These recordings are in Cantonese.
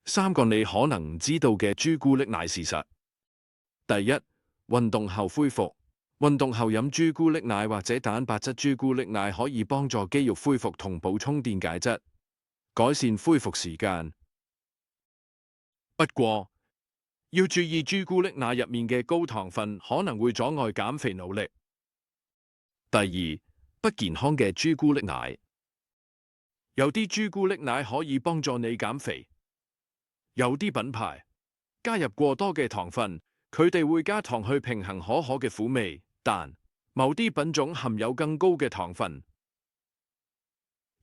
3個你可能唔知道嘅朱古力奶事實。第一，運動後恢復。運動後飲朱古力奶或者蛋白質朱古力奶可以幫助肌肉恢復同補充電解質，改善恢復時間。不過，要注意朱古力奶入面嘅高糖分可能會阻礙減肥努力。第二，不健康嘅朱古力奶。有啲朱古力奶可以幫助你減肥，有啲品牌加入過多嘅糖分，佢哋會加糖去平衡可可嘅苦味，但某啲品種含有更高嘅糖分，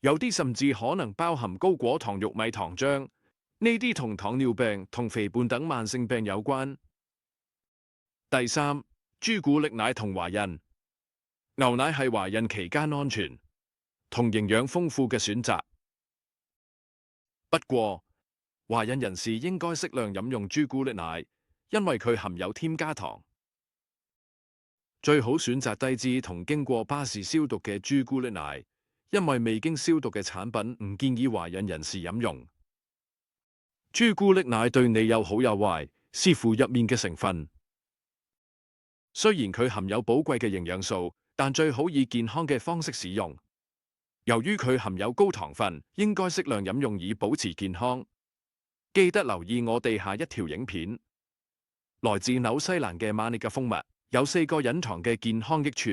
有啲甚至可能包含高果糖玉米糖漿，呢啲同糖尿病同肥胖等慢性病有關。第三，朱古力奶同懷孕。牛奶係懷孕期間安全同營養豐富嘅選擇，不過懷孕人士應該適量飲用朱古力奶，因為佢含有添加糖。最好選擇低脂同經過巴氏消毒嘅朱古力奶，因為未經消毒嘅產品唔建議懷孕人士飲用。朱古力奶對你有好有壞，視乎入面嘅成分。雖然佢含有寶貴嘅營養素，但最好以健康嘅方式使用。由於佢含有高糖分，應該適量飲用以保持健康。記得留意我哋下一條影片，來自紐西蘭嘅馬尼嘅蜂蜜，有4個隱藏嘅健康益處。